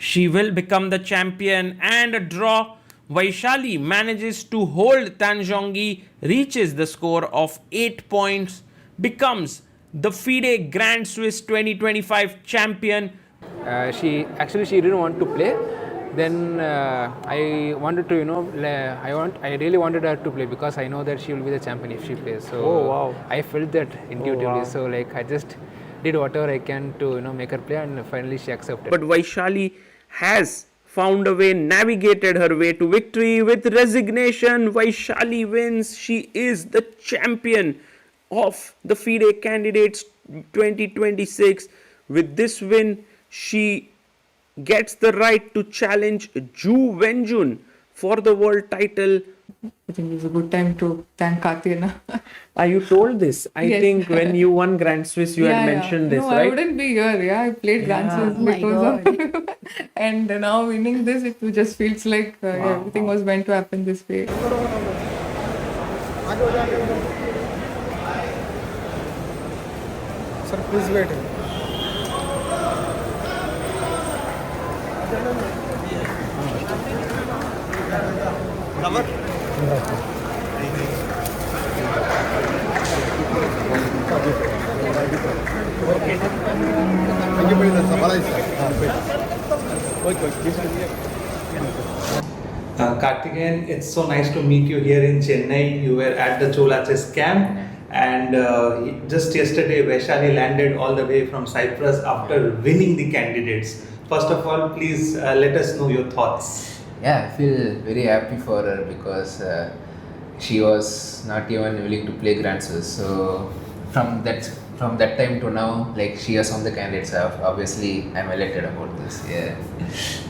She will become the champion, and a draw. Vaishali manages to hold Tanjongi, reaches the score of 8 points, becomes the FIDE Grand Swiss 2025 champion. She didn't want to play. Then I wanted to, I really wanted her to play because I know that she will be the champion if she plays. So I felt that intuitively. So like I just did whatever I can to make her play, and finally she accepted. But Vaishali has found a way, navigated her way to victory with resignation. Vaishali wins. She is the champion of the FIDE Candidates 2026. With this win, she gets the right to challenge Ju Wenjun for the world title. I think it's a good time to thank Karthikeyan. You told this. I Yes. think when you won Grand Swiss, you had mentioned this, no, right? I wouldn't be here. Yeah, I played Grand Swiss because of and now winning this, it just feels like everything was meant to happen this way. Sir, please wait. Karthikeyan, it's so nice to meet you here in Chennai. You were at the Chola Chess camp, and just yesterday Vaishali landed all the way from Cyprus after winning the candidates. First of all, please let us know your thoughts. Yeah, I feel very happy for her because she was not even willing to play Grand Swiss. So from that time to now, like she was on the candidates. Obviously, I'm elated about this. Yeah.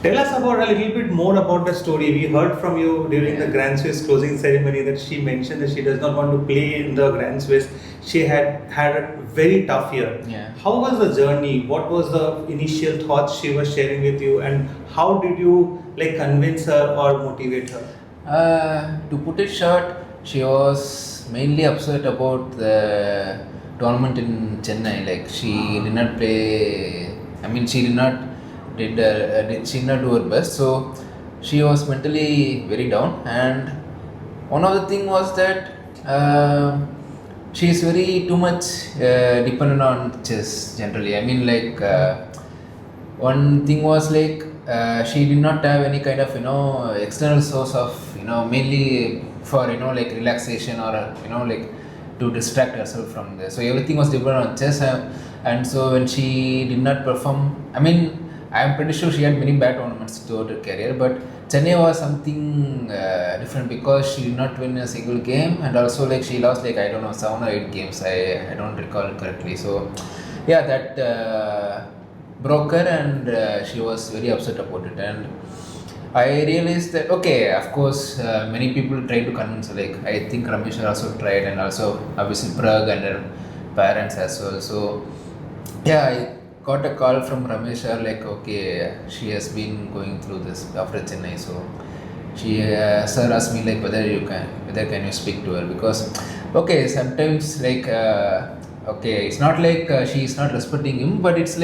Tell us about a little bit more about the story. We heard from you during the Grand Swiss closing ceremony that she mentioned that she does not want to play in the Grand Swiss. She had a very tough year. Yeah. How was the journey? What was the initial thoughts she was sharing with you, and how did you convince her or motivate her? To put it short, she was mainly upset about the tournament in Chennai. Like she did not play. I mean, she did not she did not do her best. So she was mentally very down. And one of the thing was that she is very too much dependent on chess generally. I mean, one thing was she did not have any kind of external source of mainly for relaxation or to distract herself from there. So everything was dependent on chess, and so when she did not perform, I mean, I'm pretty sure she had many bad tournaments throughout her career, but Chennai was something different because she did not win a single game, and also she lost I don't know 7 or 8 games. I don't recall correctly. So yeah, that broke her, and she was very upset about it. And I realized that of course, many people try to convince her. I think Ramesh also tried, and also obviously Prague and her parents as well. So yeah, I got a call from Ramesh she has been going through this after Chennai. So she sir asked me whether can you speak to her, because sometimes it's not she is not respecting him, but it's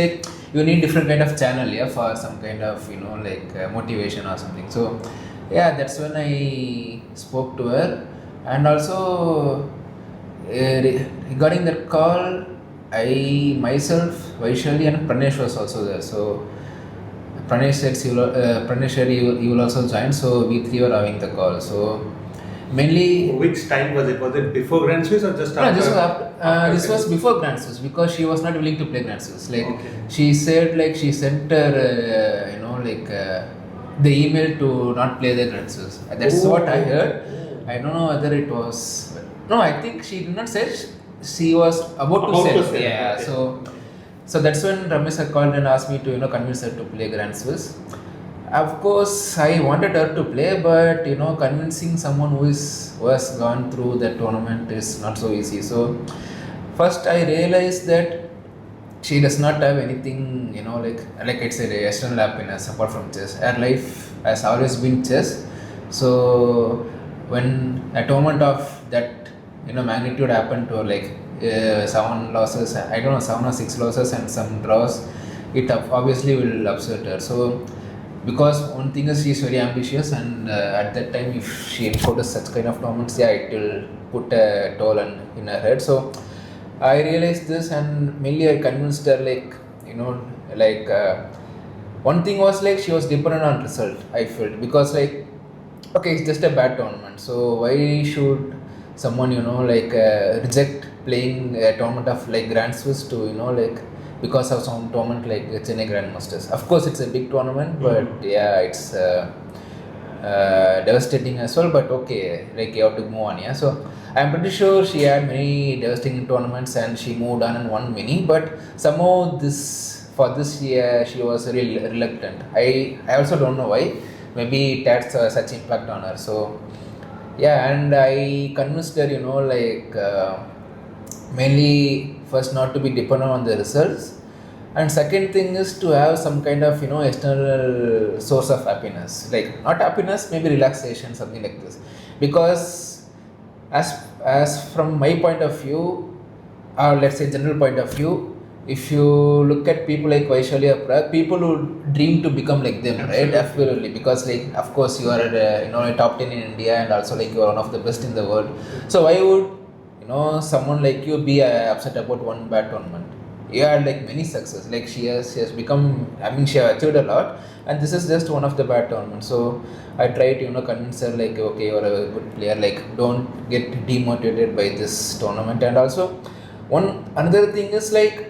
you need different kind of channel for some kind of motivation or something. So yeah, that's when I spoke to her. And also regarding that call, I myself, Vaishali and Pranesh was also there. So Pranesh said he will also join. So we three were having the call. So mainly, which time was it? Was it before Grand Swiss or just after? No, this was after. This was before Grand Swiss because she was not willing to play Grand Swiss. She said she sent her the email to not play the Grand Swiss. That's what I heard. I don't know whether it was. No, I think she did not say. She was about to say. Yeah. Okay. So that's when Ramesh called and asked me to convince her to play Grand Swiss. Of course, I wanted her to play, but convincing someone who has gone through that tournament is not so easy. So first I realized that she does not have anything, like I said, external happiness apart from chess. Her life has always been chess. So when a tournament of that magnitude happened to her, 7 losses, I don't know, 7 or 6 losses and some draws, it obviously will upset her. So because one thing is she's very ambitious, and at that time if she encoded such kind of tournaments, yeah, it will put a toll in her head. So I realized this, and mainly I convinced her, like, you know, like one thing was like she was dependent on result, I felt, because like, okay, it's just a bad tournament, so why should someone, you know, like reject playing a tournament of like Grand Swiss to, you know, like, because of some tournament like Chennai Grandmasters. Of course, it's a big tournament, but yeah, it's devastating as well. But okay, like you have to move on. Yeah, so I'm pretty sure she had many devastating tournaments and she moved on and won many. But somehow this year she was really reluctant. I also don't know why. Maybe it had such impact on her. So yeah, and I convinced her, you know, like mainly first not to be dependent on the results, and second thing is to have some kind of, you know, external source of happiness, like not happiness, maybe relaxation, something like this. Because as from my point of view, or let's say general point of view, if you look at people like Vaishali or Prag, people who dream to become like them, right? Absolutely, because like of course you are you know, a top 10 in India, and also like you are one of the best in the world. So why would, you know, someone like you be upset about one bad tournament? You had like many success, like she has become, I mean, she has achieved a lot, and this is just one of the bad tournaments. So I try to, you know, convince her, like, okay, you're a good player, like don't get demotivated by this tournament. And also one another thing is like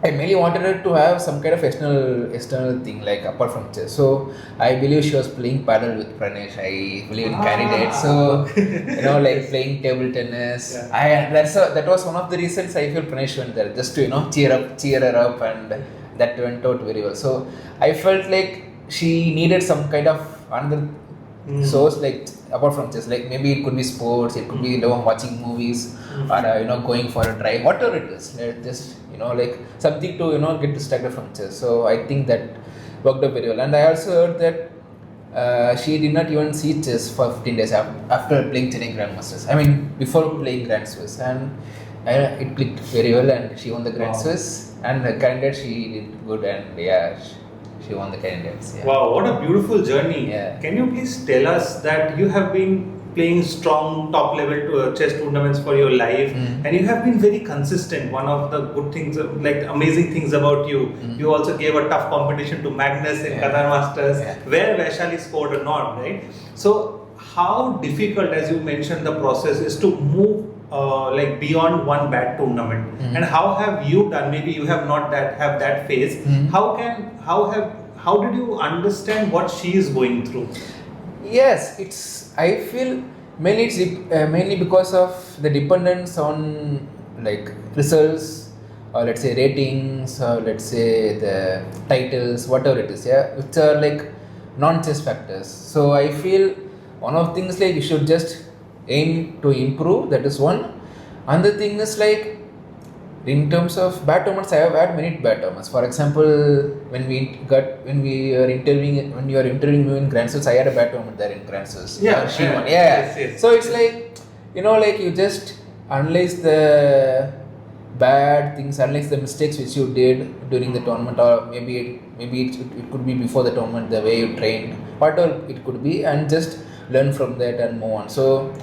I mainly wanted her to have some kind of external thing, like apart from chess. So I believe she was playing paddle with Pranesh. I believe in candidates. So you know, like playing table tennis. Yeah. That was one of the reasons I feel Pranesh went there, just to, you know, cheer her up, and that went out very well. So I felt like she needed some kind of another source, like apart from chess, like maybe it could be sports, it could be, you know, watching movies, or you know, going for a drive, whatever it is, like just, you know, like something to, you know, get distracted from chess. So I think that worked out very well. And I also heard that she did not even see chess for 15 days after playing Chennai Grandmasters. I mean, before playing Grand Swiss, and it clicked very well, and she won the Grand Swiss, and the candidate she did good, and yeah, she won the candidates. Yeah. Wow, what a beautiful journey. Yeah. Can you please tell us that you have been playing strong top level chess tournaments for your life, and you have been very consistent. One of the good things, like amazing things about you, you also gave a tough competition to Magnus in Qatar Masters, where Vaishali scored a nod, right? So how difficult, as you mentioned, the process is to move like beyond one bad tournament, and how have you done? Maybe you have not have that phase. How did you understand what she is going through? Yes, I feel mainly mainly because of the dependence on like results, or let's say ratings, or let's say the titles, whatever it is, yeah, which are like non-chess factors. So I feel one of things like you should just aim to improve. That is one. Another thing is like, in terms of bad tournaments, I have had many bad tournaments. For example, when you are interviewing me in Grand Swiss, I had a bad tournament there in Grand Swiss. Yeah, she yeah, won. Yeah. yes. So it's like, you know, like you just analyze the bad things, analyze the mistakes which you did during the tournament, or maybe it could be before the tournament, the way you trained, whatever it could be, and just learn from that and move on. So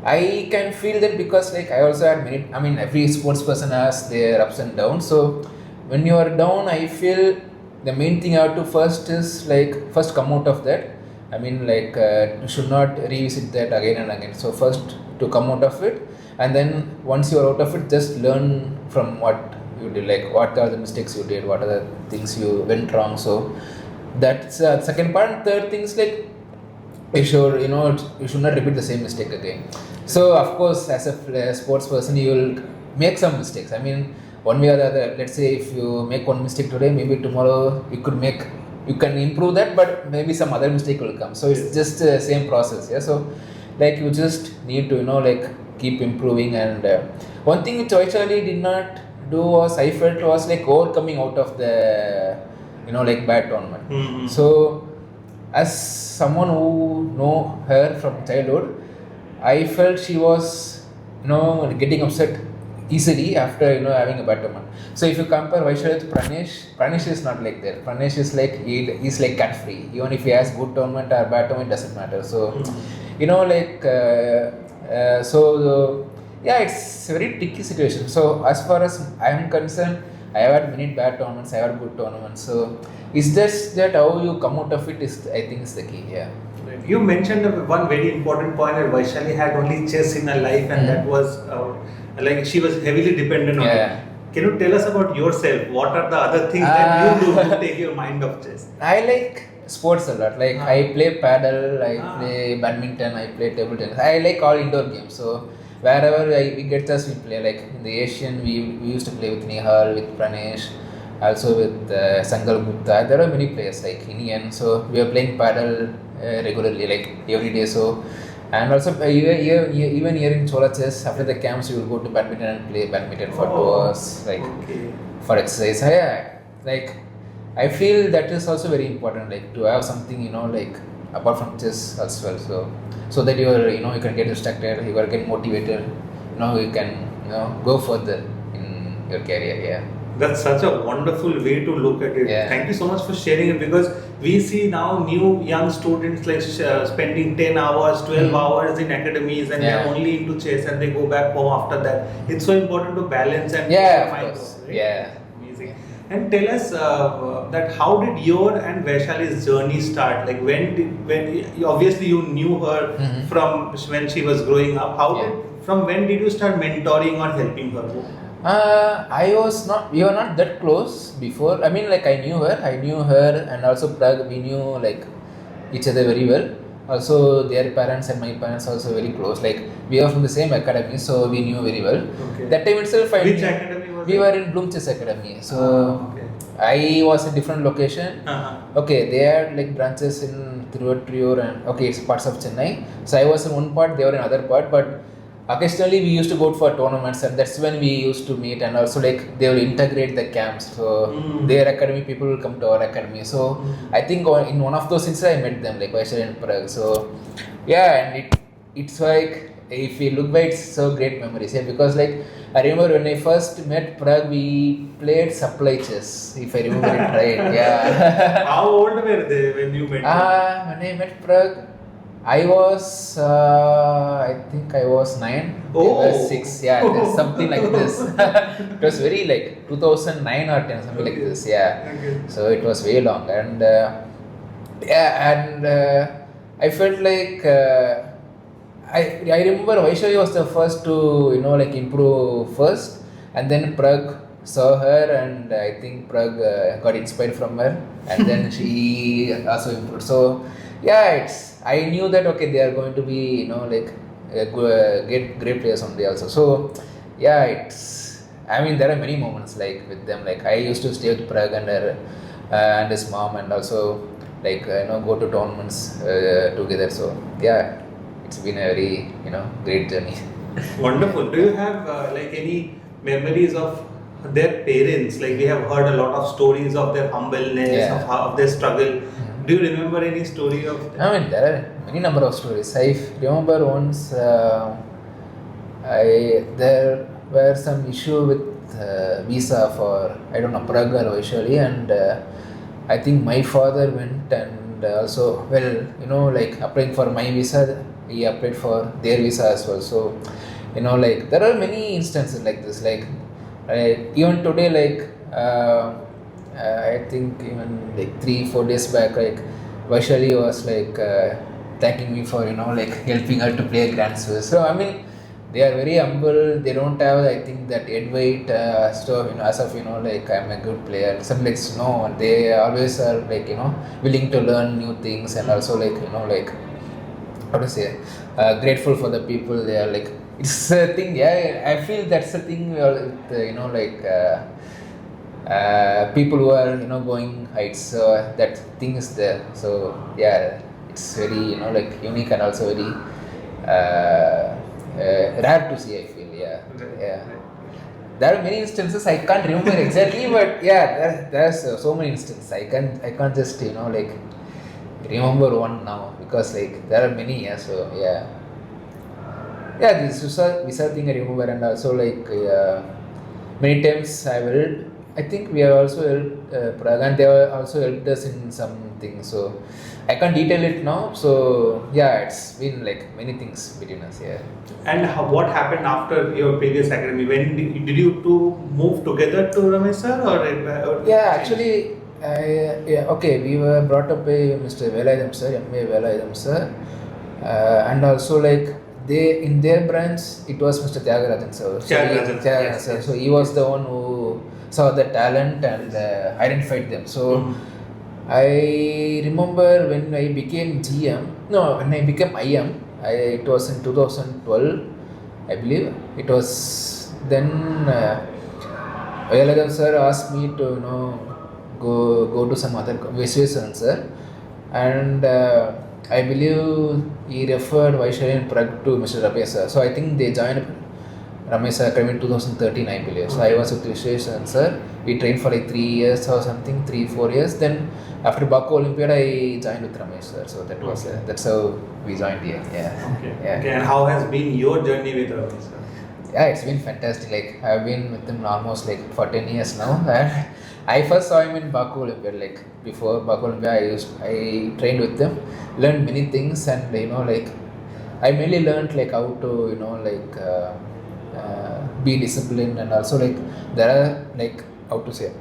I can feel that, because like I also had many, I mean, every sports person has their ups and downs. So when you are down, I feel the main thing I have to first come out of that. I mean, like you should not revisit that again and again. So first to come out of it, and then once you are out of it, just learn from what you did, like what are the mistakes you did, what are the things you went wrong. So that's second part. Third thing is like, you should not repeat the same mistake again. So of course, as a sports person, you will make some mistakes. I mean, one way or the other. Let's say if you make one mistake today, maybe tomorrow you can improve that, but maybe some other mistake will come. So it's just the same process. Yeah. So like you just need to, like keep improving. And one thing which Vaishali did not do was, I felt, was like overcoming out of the like bad tournament. So as someone who know her from childhood, I felt she was getting upset easily after having a bad tournament. So if you compare Vaishali with Pranesh is not like that. Pranesh is like he's like cat free. Even if he has good tournament or bad tournament, doesn't matter. So like yeah, it's a very tricky situation. So as far as I am concerned, I have had many bad tournaments. I have had good tournaments. So it's just that how you come out of it is, I think, is the key. Yeah. Right. You mentioned one very important point that Vaishali had only chess in her life, and that was like she was heavily dependent on it. Can you tell us about yourself? What are the other things that you do to take your mind off chess? I like sports a lot. Like I play paddle, I play badminton, I play table tennis. I like all indoor games. So wherever we get chance, we play. Like in the Asian, we used to play with Nihal, with Pranesh, also with Sangal Gupta. There are many players like Indian. So we are playing paddle regularly, like every day. So and also even here in Chola Chess, after the camps, we will go to badminton and play badminton for 2 hours, like for exercise. Yeah, like I feel that is also very important, like to have something like apart from chess as well. So that you can get distracted, you can get motivated, you can go further in your career. Yeah. That's such a wonderful way to look at it. Yeah. Thank you so much for sharing it, because we see now new young students like spending 10 hours, 12 hours in academies, and they're only into chess and they go back home after that. It's so important to balance and Yeah, mind of course. off, right? Yeah. Amazing. And tell us that how did your and Vaishali's journey start? Like when obviously you knew her from when she was growing up. From when did you start mentoring or helping her? We were not that close before. I mean, like I knew her, and also Prag, we knew like each other very well. Also, their parents and my parents also very close. Like we are from the same academy, so we knew very well. Okay. That time itself, Which academy was we it? were in Bloom Chess Academy. So I was in different location. Okay, they had like branches in Thiruvattriyur and it's parts of Chennai. So I was in one part, they were in other part, but occasionally we used to go for tournaments, and that's when we used to meet. And also like they will integrate the camps, so their academy people will come to our academy. So I think in one of those instances I met them, like Vaishali and Prag. So yeah, and it's like, if you look back, it's so great memories. Yeah, because like I remember when I first met Prag, we played supply chess, if I remember it right. Yeah. How old were they when you met them? When I met Prag, I was, I think I was 9, they were 6, yeah, there's something like this. It was very like 2009 or 10, something like this, yeah. Okay. So it was way long, and I felt like, I remember Vaishali was the first to, like improve first, and then Prag saw her, and I think Prag got inspired from her, and then she also improved. So yeah, I knew that they are going to be like get great players someday also. So yeah, there are many moments like with them. Like I used to stay with Prag and her and his mom, and also like go to tournaments together. So yeah, it's been a very great journey. Wonderful. Do you have like any memories of their parents? Like we have heard a lot of stories of their humbleness, of their struggle. Do you remember any story of that? There are many number of stories. I remember once there were some issue with visa for, I don't know, Prague or Vaishali, and I think my father went and also, like applying for my visa, he applied for their visa as well. So, like there are many instances like this. Like even today, like I think even like 3-4 days back, like Vaishali was like thanking me for like helping her to play Grand Swiss. So they are very humble. They don't have, I think, that head weight stuff. As of like I'm a good player. Some like no, they always are like willing to learn new things, and also like like how to say grateful for the people. They are like, it's a thing. Yeah, I feel that's a thing. Like. People who are going heights, so that thing is there. So yeah, it's very like unique, and also very rare to see, I feel. Yeah. There are many instances, I can't remember exactly, but yeah, there's so many instances. I can't just like remember one now, because like there are many. Yeah, so yeah. Yeah, this visa thing I remember, and also like many times I will help. I think we have also helped Prague, and they have also helped us in some things. So I can't detail it now. So yeah, it's been like many things between us. Yeah. And what happened after your previous academy? When did you two move together to Ramesh sir, or Yeah, actually, okay, we were brought up by Mr. Velayam sir, M.A. Velayam sir, and also like they in their branch it was Mr. Tyagarajan sir. Tyagarajan, yes, Sir. yes. So he was the one who saw the talent and identified them. So I remember when I became GM, no, when I became IM, it was in 2012, I believe. It was then. Vaishali sir asked me to go to some other Vaishali sir, and I believe he referred Vaishali and Prague to Mr. Ramesh sir. So I think they joined Ramesh sir in 2013, I believe. So I was with Vaishali sir. We trained for like 3 years or something, 3-4 years. Then after Baku Olympiad, I joined with Ramesh sir. So that was that's how we joined here. Yeah. Okay. Yeah. Okay. And how has been your journey with Ramesh sir? Yeah, it's been fantastic. Like I've been with him almost like for 10 years now. And I first saw him in Baku Olympiad. Like before Baku Olympiad, I trained with him, learned many things, and like I mainly learned like how to be disciplined, and also like there are like how to say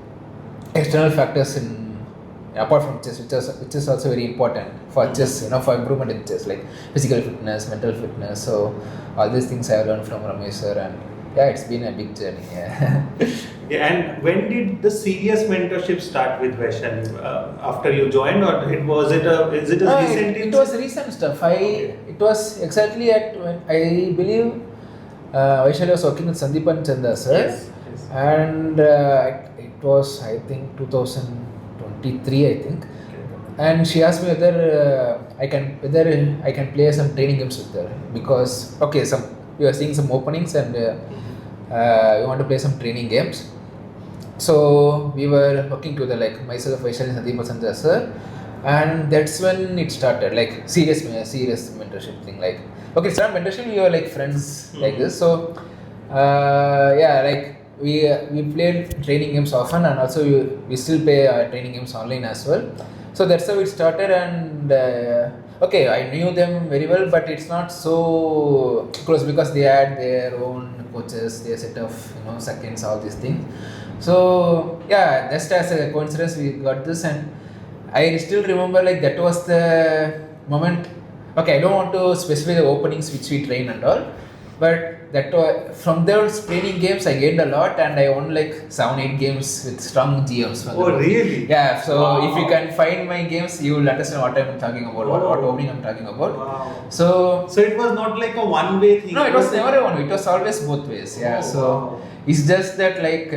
external factors in apart from chess, which is also very important for chess, for improvement in chess, like physical fitness, mental fitness. So all these things I have learned from Ramesh sir, and yeah, it's been a big journey. Yeah. Yeah, and when did the serious mentorship start with Vaishali? After you joined, or is it a recent? It was recent stuff. It was exactly at when I believe Vaishali was working with Sandeepan Chanda sir, Yes. and it was I think 2023 I think. And she asked me whether I can play some training games with her, because we are seeing some openings, and we want to play some training games. So we were working together, like myself, Vaishali, Sandeep Sanjay sir, and that's when it started, like serious mentorship thing. Like okay, it's not mentorship, we were like friends like this. So yeah, like we played training games often, and also we still play training games online as well. So that's how it started, and okay, I knew them very well, but it's not so close because they had their own coaches, their set of seconds, all these things. So yeah, just as a coincidence, we got this, and I still remember like that was the moment. Okay, I don't want to specify the openings which we train and all, but from those training games I gained a lot, and I won like 7-8 games with strong GMs. Oh, really? Yeah, so Wow. if you can find my games, you will understand what I'm talking about, what opening I'm talking about. Wow. So it was not like a one-way thing. no, it was never a one way, it was always both ways. Yeah, Oh, so wow. it's just that like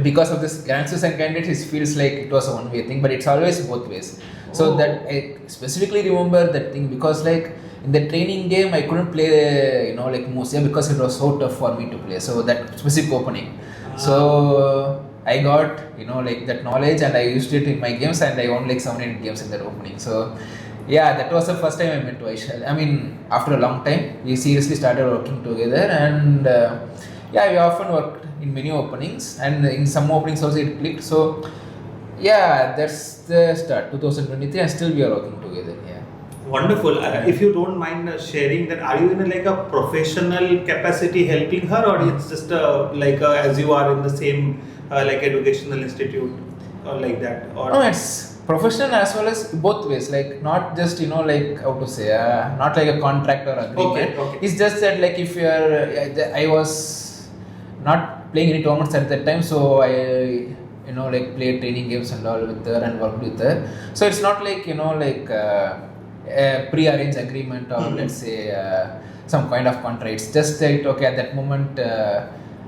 because of this Grandmaster and candidates, it feels like it was a one-way thing, but it's always both ways. So that I specifically remember that thing, because like in the training game I couldn't play like Musia, because it was so tough for me to play. So that specific opening. So I got like that knowledge, and I used it in my games, and I won like 7-8 games in that opening. So yeah, that was the first time I met Vaishali. I mean, after a long time, we seriously started working together, and yeah, we often worked in many openings, and in some openings also it clicked. So yeah, that's the start, 2023, and still we are working together. Yeah. Wonderful. If you don't mind sharing that, are you in like a professional capacity helping her, or it's just as you are in the same like educational institute or like that? Or No, it's professional as well as both ways. Like not just like how to say, not like a contract or agreement. Okay. It's just that like if you are, I was not playing any tournaments at that time, so I like played training games and all with her and worked with her. So it's not like like a pre-arranged agreement, or let's say some kind of contract. It's just that okay, at that moment,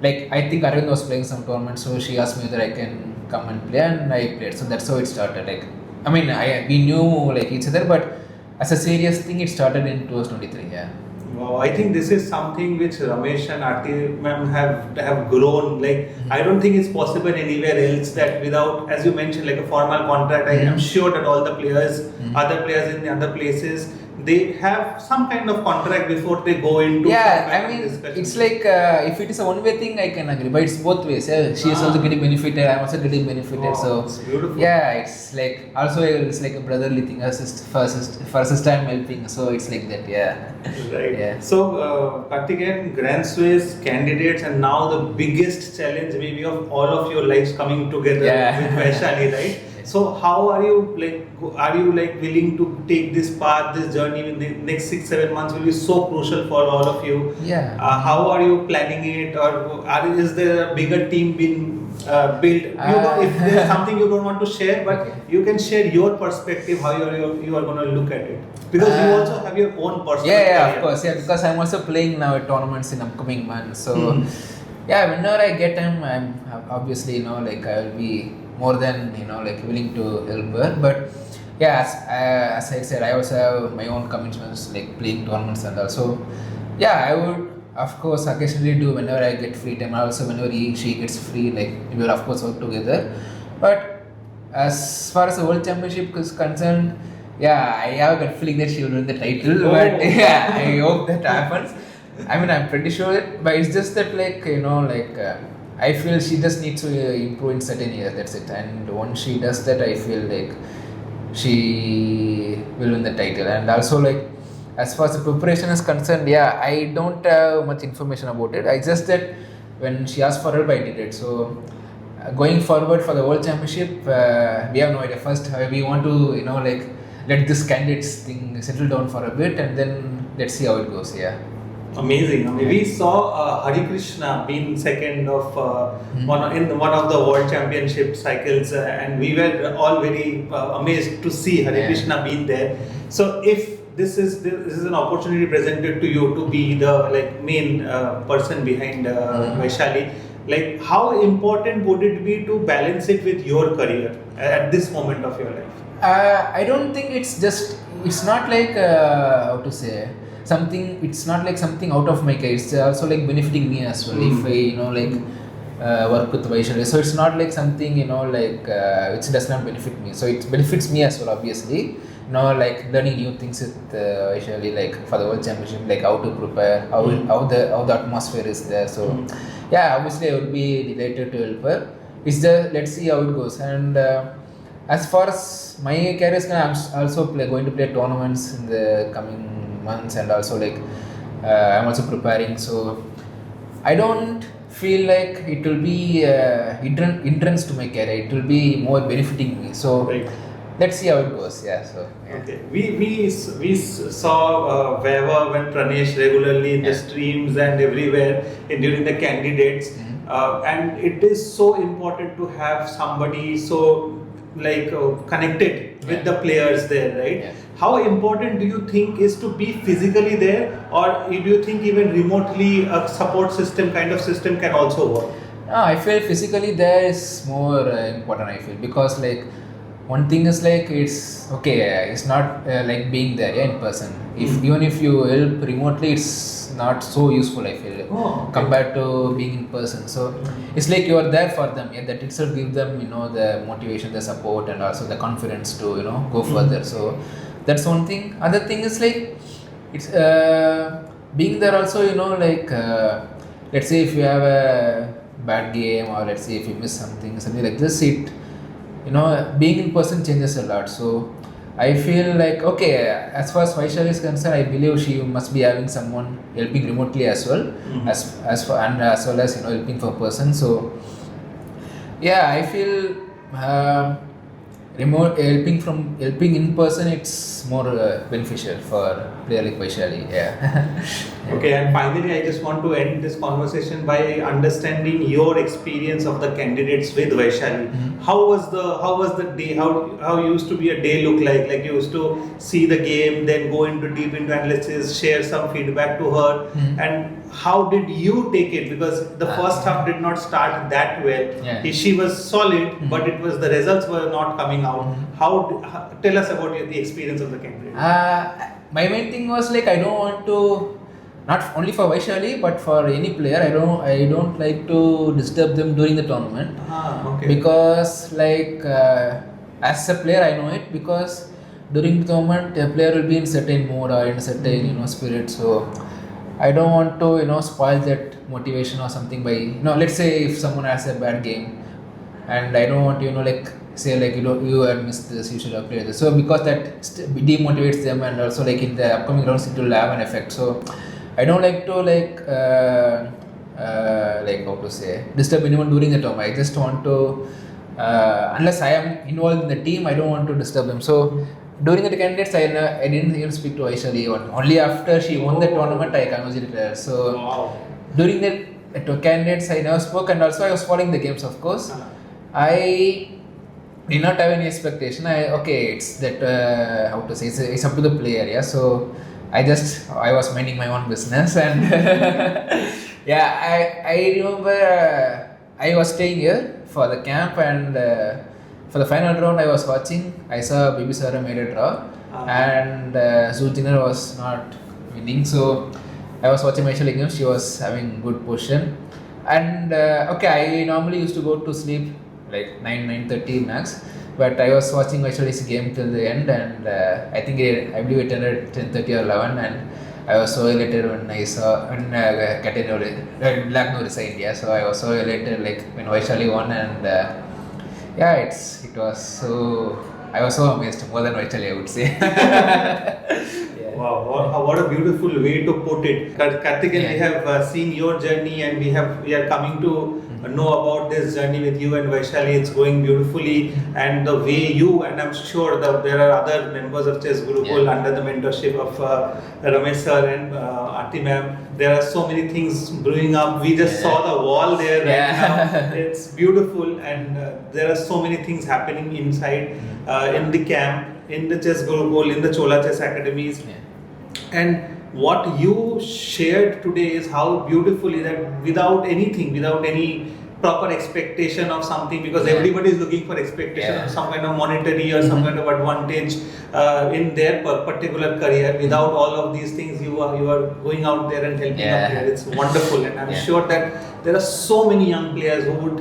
like I think Arvind was playing some tournament, so she asked me whether I can come and play, and I played. So that's how it started. Like I mean, we knew like each other, but as a serious thing, it started in 2023. Yeah. Wow, I think this is something which Ramesh and Aarti ma'am have grown. Like I don't think it's possible anywhere else that without, as you mentioned, like a formal contract. I am sure that all the players, other players in the other places, they have some kind of contract before they go into some Yeah, kind I of mean, discussion. it's like if it is a one-way thing, I can agree, but it's both ways. Yeah, she is also getting benefited. I'm also getting benefited. Wow, So it's beautiful. yeah, it's like also it's like a brotherly thing. For sister I'm helping, so it's like that. Yeah. Right. Yeah. So, Karthikeyan, Grand Swiss candidates, and now the biggest challenge maybe of all of your lives coming together Yeah. with Vaishali, right? So, how are you like? Are you like willing to take this path, this journey in the next 6-7 months will be so crucial for all of you? Yeah. How are you planning it, or is there a bigger team being built? If there's something you don't want to share, but Okay. you can share your perspective how you are going to look at it, because you also have your own personal Yeah, of career. course. Yeah, because I'm also playing now at tournaments in upcoming months. So yeah, whenever I get time, I'm obviously like I will be more than like willing to help her. But yeah, as I said, I also have my own commitments like playing tournaments and also. Yeah, I would of course occasionally do whenever I get free time. Also whenever she gets free, like we will of course work together. But as far as the World Championship is concerned, yeah, I have a gut feeling that she will win the title. Oh. But yeah, I hope that happens. I mean, I'm pretty sure it, but it's just that I feel she just needs to improve in certain areas. That's it. And once she does that, I feel like she will win the title. And also like as far as the preparation is concerned, yeah, I don't have much information about it. I just that when she asked for help, I did it. So going forward for the World Championship, we have no idea. First, we want to let this candidates thing settle down for a bit, and then let's see how it goes. Yeah. Amazing. I mean, we saw Hari Krishna being second of one of the World Championship cycles, and we were all very amazed to see Hari Yeah. Krishna being there. So, if this is an opportunity presented to you to be the main person behind Vaishali, like how important would it be to balance it with your career at this moment of your life? I don't think it's not like how to say something. It's not like something out of my career. It's also like benefiting me as well. If I work with Vaishali, so it's not like something which does not benefit me. So it benefits me as well, obviously. Like learning new things with Vaishali, like for the World Championship, like how to prepare, how the atmosphere is there. So yeah, obviously I would be delighted to help her. It's just let's see how it goes. And as far as my career is concerned, I'm also going to play tournaments in the coming months, and also I'm also preparing. So I don't feel like it will be hindrance to my career. It will be more benefiting me. So Right. let's see how it goes. Yeah. So yeah. Okay, we saw Veva and Pranesh regularly in the Yeah. streams and everywhere during the candidates, and it is so important to have somebody so connected with Yeah. the players there, right? Yeah. How important do you think is to be physically there, or do you think even remotely a support system kind of system can also work? No, I feel physically there is more important. I feel because one thing is it's okay. It's not like being there in person. Even if you help remotely, it's not so useful. I feel Oh, okay. compared to being in person. So it's like you are there for them. Yeah, that itself gives them the motivation, the support, and also the confidence to go further. So that's one thing. Other thing is it's being there also. Let's say if you have a bad game, or let's say if you miss something like this, being in person changes a lot. So I feel okay, as far as Vaishali is concerned, I believe she must be having someone helping remotely as well, as well as helping for person. So yeah, I feel helping in person, it's more beneficial for player like Vaishali. Yeah. Okay, and finally, I just want to end this conversation by understanding your experience of the candidates with Vaishali. How was the day? How used to be a day look like? Like you used to see the game, then go into deep into analysis, share some feedback to her, and how did you take it? Because the first half did not start that well. Yeah. She was solid, but it was the results were not coming out. Tell us about the experience of the candidate. My main thing was I don't want to, not only for Vaishali but for any player. I don't like to disturb them during the tournament, Okay. because as a player I know it, because during the tournament a player will be in certain mood or in a certain spirit. So I don't want to spoil that motivation or something by let's say if someone has a bad game and I don't want to like say like you have missed this, you should have played this. So because that demotivates them, and also like in the upcoming rounds it will have an effect. So I don't like to like how to say disturb anyone during the tournament. I just want to unless I am involved in the team, I don't want to disturb them. So during the candidates, I didn't even speak to Vaishali. Only after she won the tournament, I conversated her. So Wow. during the candidates, I never spoke, and also I was following the games, of course. I did not have any expectation. It's that how to say it's up to the player, yeah. So I was minding my own business, and yeah, I remember I was staying here for the camp, and for the final round I was watching. I saw Baby Sarah made a draw, and Zujiner was not winning. So I was watching Vaishali game. She was having good position, and I normally used to go to sleep like 9:30 max. But I was watching Vaishali's game till the end, and I believe it ended at 10:30 or 11, and I was so elated when I saw Black no resigned. Yeah, so I was so elated like when Vaishali won, and it was so I was so amazed, more than Vaishali I would say. Yeah. Wow, what a beautiful way to put it. Karthikeyan, Yeah. we have seen your journey, and we are coming to know about this journey with you and Vaishali. It's going beautifully, and the way you, and I'm sure that there are other members of Chess Gurukul under the mentorship of Ramesh sir and Aarti ma'am. There are so many things brewing up. We just saw the wall there right now. It's beautiful, and there are so many things happening inside in the camp, in the Chess Gurukul, in the Chola Chess Academies. And what you shared today is how beautifully that without any proper expectation of something, because everybody is looking for expectation of some kind of monetary or some kind of advantage in their particular career. Without all of these things, you are going out there and helping a player. It's wonderful, and I'm sure that there are so many young players who would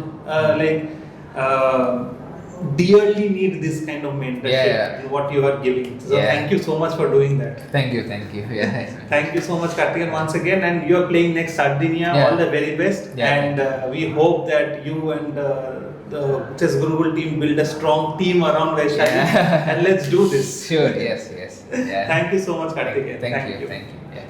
dearly need this kind of mentorship in what you are giving. So thank you so much for doing that. Thank you. Yeah. Thank you so much, Karthikeyan, once again. And you are playing next Sardinia. All the very best. And we hope that you and the Chess Gurukul team build a strong team around Vaishali. And let's do this. Sure. Yes. Yeah. Thank you so much, Karthikeyan. Thank you. Yeah.